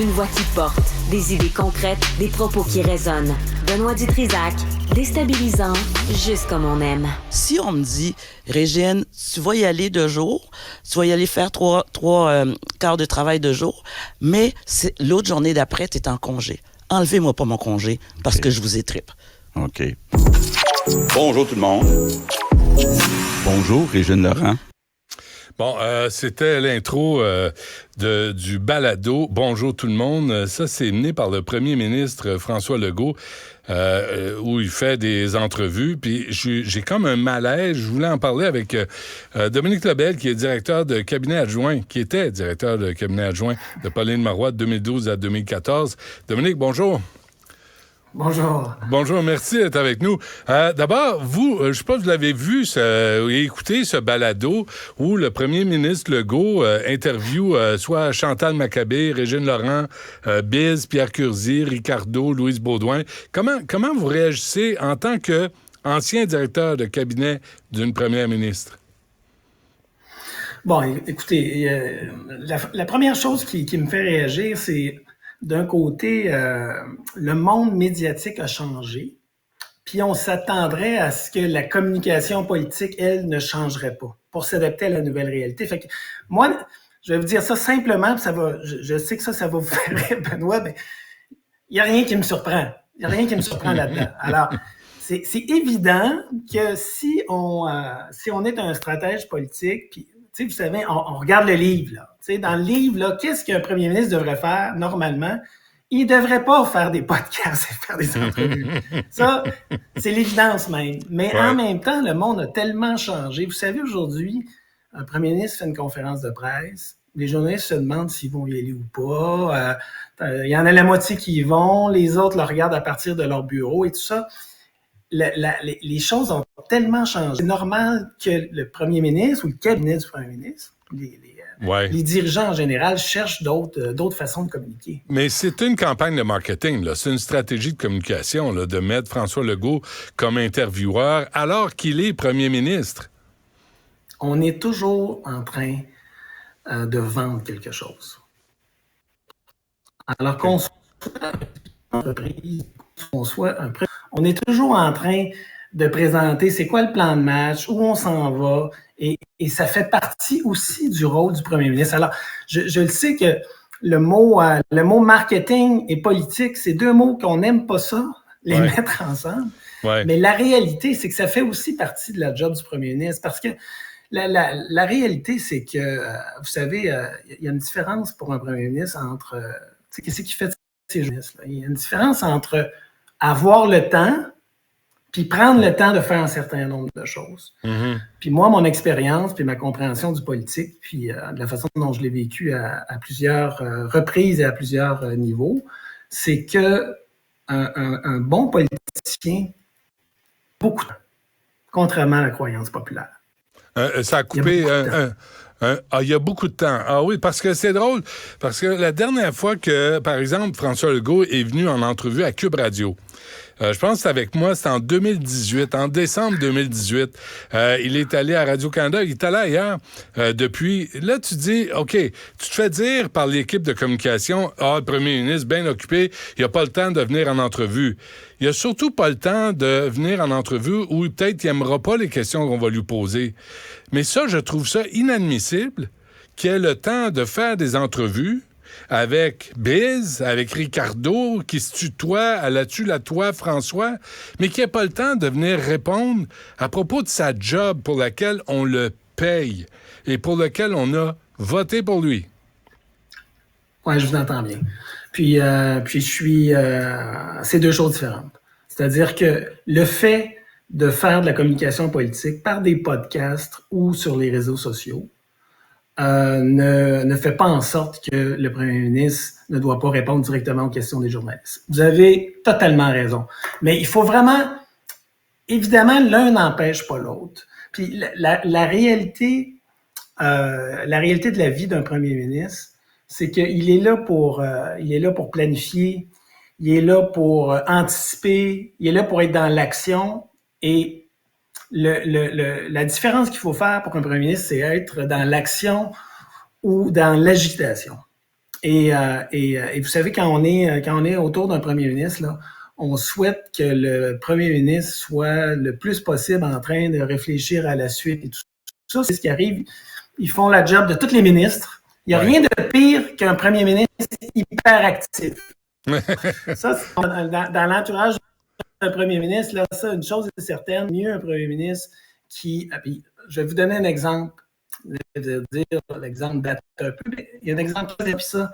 Une voix qui porte, des idées concrètes, des propos qui résonnent. Benoît Dutrisac, déstabilisant, juste comme on aime. Si on me dit, Régine, tu vas y aller 2 jours, tu vas y aller faire trois quarts de travail 2 jours, mais l'autre journée d'après, tu es en congé. Enlevez-moi pas mon congé parce que je vous étripe. OK. Bonjour tout le monde. Bonjour, Régine Laurent. Bon, c'était l'intro du balado « Bonjour tout le monde ». Ça, c'est mené par le premier ministre François Legault, où il fait des entrevues. Puis j'ai comme un malaise. Je voulais en parler avec Dominique Lebel, qui est directeur de cabinet adjoint, qui était directeur de cabinet adjoint de Pauline Marois de 2012 à 2014. Dominique, bonjour. Bonjour. Bonjour, merci d'être avec nous. D'abord, vous, je sais pas si vous l'avez vu et écouté ce balado où le premier ministre Legault interview soit Chantal Maccabé, Régine Laurent, Biz, Pierre Curzi, Ricardo, Louise Baudouin. Comment vous réagissez en tant qu'ancien directeur de cabinet d'une première ministre? Bon, écoutez, la première chose qui me fait réagir, c'est d'un côté, le monde médiatique a changé, puis on s'attendrait à ce que la communication politique, elle, ne changerait pas pour s'adapter à la nouvelle réalité. Fait que moi, je vais vous dire ça simplement, puis je sais que ça va vous faire rire, Benoît, mais il n'y a rien qui me surprend. Il n'y a rien qui me surprend là-dedans. Alors, c'est évident que si on est un stratège politique, puis vous savez, on regarde le livre, là. Dans le livre, là, qu'est-ce qu'un premier ministre devrait faire normalement? Il ne devrait pas faire des podcasts et faire des entrevues. Ça, c'est l'évidence même. Mais en même temps, le monde a tellement changé. Vous savez, aujourd'hui, un premier ministre fait une conférence de presse. Les journalistes se demandent s'ils vont y aller ou pas. Il y en a la moitié qui y vont. Les autres le regardent à partir de leur bureau et tout ça. Les choses ont tellement changé. C'est normal que le premier ministre ou le cabinet du premier ministre, les dirigeants en général cherchent d'autres façons de communiquer. Mais c'est une campagne de marketing, là. C'est une stratégie de communication, là, de mettre François Legault comme intervieweur alors qu'il est premier ministre. On est toujours en train de vendre quelque chose. Alors qu'on soit une entreprise, on est toujours en train de présenter c'est quoi le plan de match, où on s'en va, et ça fait partie aussi du rôle du premier ministre. Alors, je le sais que le mot marketing et politique, c'est 2 mots qu'on n'aime pas ça, les mettre ensemble. Ouais. Mais la réalité, c'est que ça fait aussi partie de la job du premier ministre, parce que la réalité, c'est que, vous savez, il y a une différence pour un premier ministre entre, qu'est-ce qu'il fait de ces journalistes? Il y a une différence entre avoir le temps puis prendre le temps de faire un certain nombre de choses. Mm-hmm. Puis moi, mon expérience, puis ma compréhension du politique, puis de la façon dont je l'ai vécu à plusieurs reprises et à plusieurs niveaux, c'est que un bon politicien a beaucoup de temps, contrairement à la croyance populaire. Ça a coupé... il y a beaucoup de temps. Ah oui, parce que c'est drôle, parce que la dernière fois que, par exemple, François Legault est venu en entrevue à Cube Radio, je pense que c'est avec moi, c'était en 2018, en décembre 2018. Il est allé à Radio-Canada, il est allé ailleurs depuis. Là, tu dis, OK, tu te fais dire par l'équipe de communication, le premier ministre, bien occupé, il n'a pas le temps de venir en entrevue. Il n'a surtout pas le temps de venir en entrevue ou peut-être il n'aimera pas les questions qu'on va lui poser. Mais ça, je trouve ça inadmissible qu'il ait le temps de faire des entrevues avec Biz, avec Ricardo, qui se tutoie, elle a tu la toi, François, mais qui n'a pas le temps de venir répondre à propos de sa job pour laquelle on le paye et pour laquelle on a voté pour lui. Oui, je vous entends bien. Puis je suis... c'est 2 choses différentes. C'est-à-dire que le fait de faire de la communication politique par des podcasts ou sur les réseaux sociaux, ne fait pas en sorte que le premier ministre ne doit pas répondre directement aux questions des journalistes. Vous avez totalement raison. Mais il faut vraiment... Évidemment, l'un n'empêche pas l'autre. Puis la réalité de la vie d'un premier ministre, c'est qu'il est là pour planifier, il est là pour anticiper, il est là pour être dans l'action. Et la différence qu'il faut faire pour qu'un premier ministre, c'est être dans l'action ou dans l'agitation. Et vous savez, quand on est autour d'un premier ministre, là, on souhaite que le premier ministre soit le plus possible en train de réfléchir à la suite et tout ça. C'est ce qui arrive. Ils font la job de tous les ministres. Il n'y a rien de pire qu'un premier ministre hyperactif. Ça, dans l'entourage d'un premier ministre, là, ça, une chose est certaine, mieux un premier ministre qui... Je vais vous donner un exemple. Je vais dire l'exemple date un peu, mais il y a un exemple qui fait ça.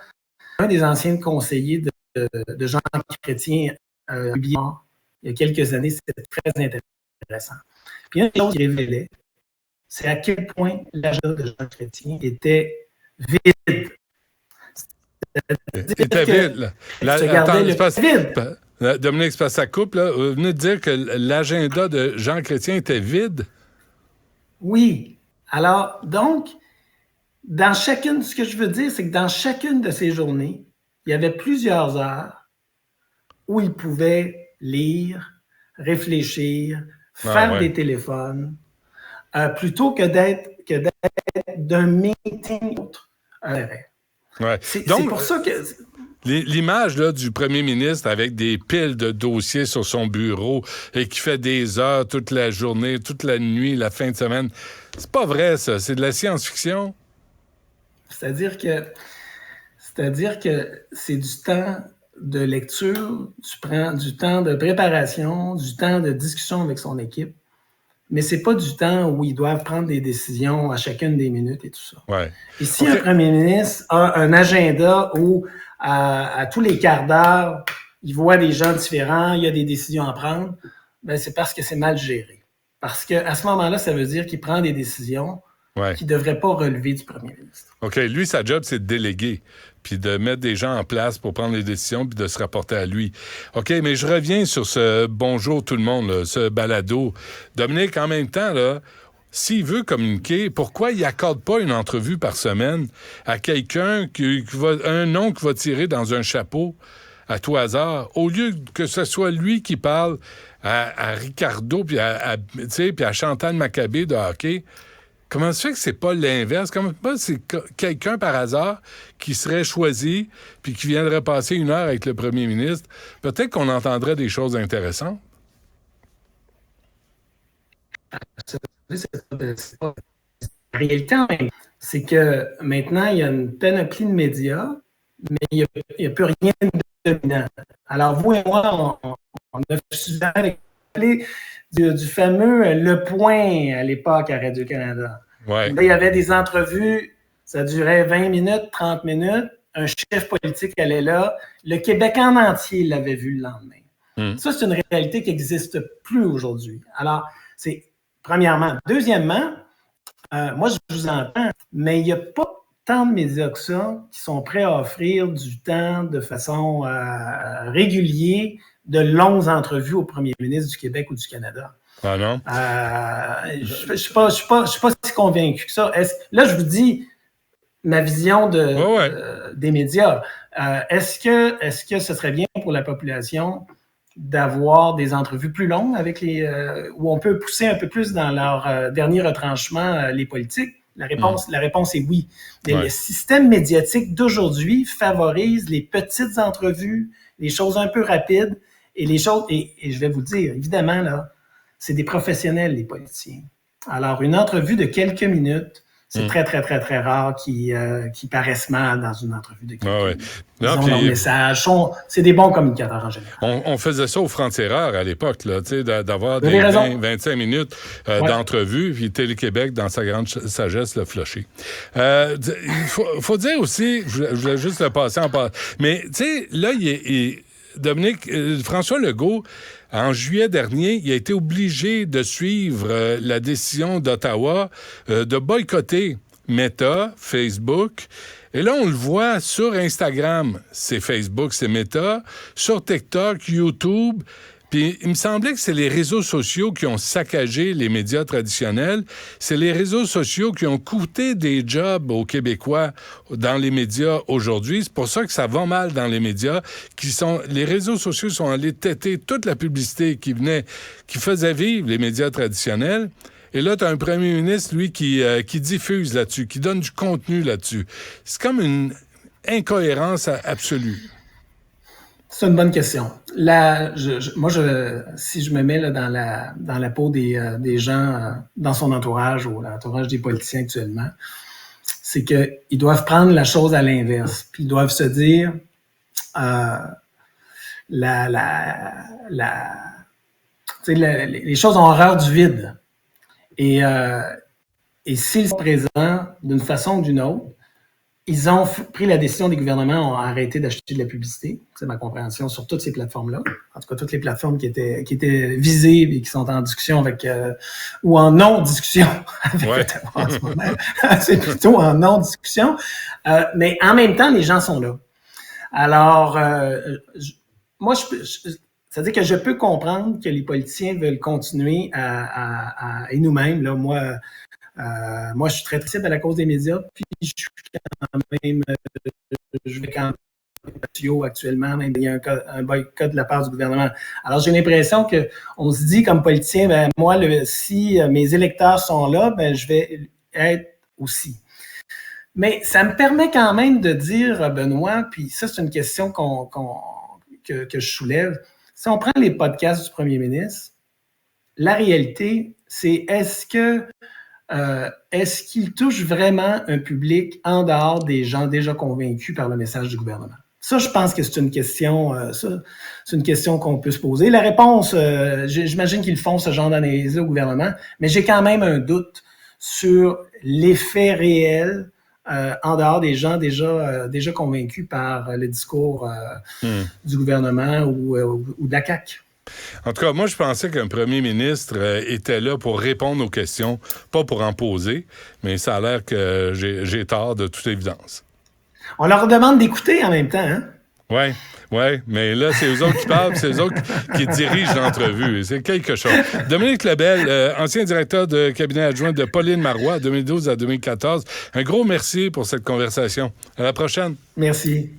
Un des anciens conseillers de Jean Chrétien il y a quelques années, c'était très intéressant. Puis une chose qu'il révélait, c'est à quel point l'agenda de Jean Chrétien était vide. C'était vide. Dominique, c'est parce que ça coupe. Là. Vous venez de dire que l'agenda de Jean Chrétien était vide? Oui. Alors, donc, ce que je veux dire, c'est que dans chacune de ces journées, il y avait plusieurs heures où il pouvait lire, réfléchir, faire des téléphones, plutôt que d'être d'un meeting à l'autre. C'est pour ça que... L'image là, du premier ministre avec des piles de dossiers sur son bureau et qui fait des heures toute la journée, toute la nuit, la fin de semaine, c'est pas vrai, ça. C'est de la science-fiction. C'est-à-dire que c'est du temps de lecture, tu prends du temps de préparation, du temps de discussion avec son équipe, mais c'est pas du temps où ils doivent prendre des décisions à chacune des minutes et tout ça. Ouais. Et si un premier ministre a un agenda où à tous les quarts d'heure, il voit des gens différents, il y a des décisions à prendre, ben c'est parce que c'est mal géré. Parce qu'à ce moment-là, ça veut dire qu'il prend des décisions qui ne devraient pas relever du premier ministre. OK. Lui, sa job, c'est de déléguer, puis de mettre des gens en place pour prendre les décisions, puis de se rapporter à lui. OK, mais je reviens sur ce bonjour tout le monde, là, ce balado. Dominique, en même temps, là, s'il veut communiquer, pourquoi il n'accorde pas une entrevue par semaine à quelqu'un un nom qui va tirer dans un chapeau à tout hasard, au lieu que ce soit lui qui parle à Ricardo puis à Chantal Maccabé de hockey? Comment se fait que c'est pas l'inverse? Comment c'est quelqu'un par hasard qui serait choisi puis qui viendrait passer une heure avec le premier ministre? Peut-être qu'on entendrait des choses intéressantes. La réalité, c'est que maintenant, il y a une panoplie de médias, mais il n'y a plus rien de dominant. Alors, vous et moi, on a souvent parlé du fameux Le Point à l'époque à Radio-Canada. Ouais. Là, il y avait des entrevues, ça durait 20 minutes, 30 minutes. Un chef politique allait là. Le Québec en entier l'avait vu le lendemain. Ça, c'est une réalité qui n'existe plus aujourd'hui. Alors, c'est premièrement. Deuxièmement, moi, je vous entends, mais il n'y a pas tant de médias que ça qui sont prêts à offrir du temps de façon régulière de longues entrevues au premier ministre du Québec ou du Canada. Ah non? Je ne suis pas si convaincu que ça. Là, je vous dis ma vision des médias. Est-ce que ce serait bien pour la population d'avoir des entrevues plus longues avec où on peut pousser un peu plus dans leur dernier retranchement les politiques? La réponse est oui. Mais le système médiatique d'aujourd'hui favorise les petites entrevues, les choses un peu rapides et les choses, et je vais vous le dire, évidemment, là, c'est des professionnels, les politiciens. Alors, une entrevue de quelques minutes, c'est très, très, très, très rare qui paraissent mal dans une entrevue de quelques minutes. Ils ont leur message. C'est des bons communicateurs en général. On faisait ça aux Frontières à l'époque, là, d'avoir des 25 minutes d'entrevue, puis Télé-Québec, dans sa grande sagesse, l'a flushé. Il faut dire aussi, je voulais juste le passer en passant, mais tu sais, là, Dominique, François Legault, en juillet dernier, il a été obligé de suivre la décision d'Ottawa de boycotter Meta, Facebook. Et là, on le voit sur Instagram, c'est Facebook, c'est Meta, sur TikTok, YouTube. Puis il me semblait que c'est les réseaux sociaux qui ont saccagé les médias traditionnels. C'est les réseaux sociaux qui ont coûté des jobs aux Québécois dans les médias aujourd'hui. C'est pour ça que ça va mal dans les médias. Les réseaux sociaux sont allés têter toute la publicité qui faisait vivre les médias traditionnels. Et là, tu as un premier ministre, lui, qui diffuse là-dessus, qui donne du contenu là-dessus. C'est comme incohérence absolue? C'est une bonne question. Si je me mets là, dans la peau des gens dans son entourage ou l'entourage des politiciens actuellement, c'est qu'ils doivent prendre la chose à l'inverse. Puis ils doivent se dire les choses ont horreur du vide. Et s'ils sont présents d'une façon ou d'une autre, ils ont pris la décision, des gouvernements ont arrêté d'acheter de la publicité. C'est ma compréhension sur toutes ces plateformes-là. En tout cas, toutes les plateformes qui étaient visées et qui sont en discussion avec, ou en non-discussion avec Ottawa en ce moment. C'est plutôt en non-discussion. Mais en même temps, les gens sont là. Alors, moi, c'est-à-dire que je peux comprendre que les politiciens veulent continuer et nous-mêmes, là, moi, je suis très triste à la cause des médias, puis je suis quand même, je vais quand même actuellement, même il y a un boycott de la part du gouvernement. Alors, j'ai l'impression qu'on se dit comme politicien, ben moi, si mes électeurs sont là, ben je vais être aussi. Mais ça me permet quand même de dire, Benoît, puis ça, c'est une question que je soulève. Si on prend les podcasts du premier ministre, la réalité, c'est est-ce qu'il touche vraiment un public en dehors des gens déjà convaincus par le message du gouvernement? Ça, je pense que c'est une question, qu'on peut se poser. La réponse, j'imagine qu'ils font ce genre d'analyse au gouvernement, mais j'ai quand même un doute sur l'effet réel en dehors des gens déjà convaincus par le discours du gouvernement ou de la CAQ. En tout cas, moi, je pensais qu'un premier ministre était là pour répondre aux questions, pas pour en poser, mais ça a l'air que j'ai tort de toute évidence. On leur demande d'écouter en même temps, hein? Oui, mais là, c'est eux autres qui parlent, c'est eux autres qui dirigent l'entrevue. C'est quelque chose. Dominique Lebel, ancien directeur de cabinet adjoint de Pauline Marois, 2012 à 2014. Un gros merci pour cette conversation. À la prochaine. Merci.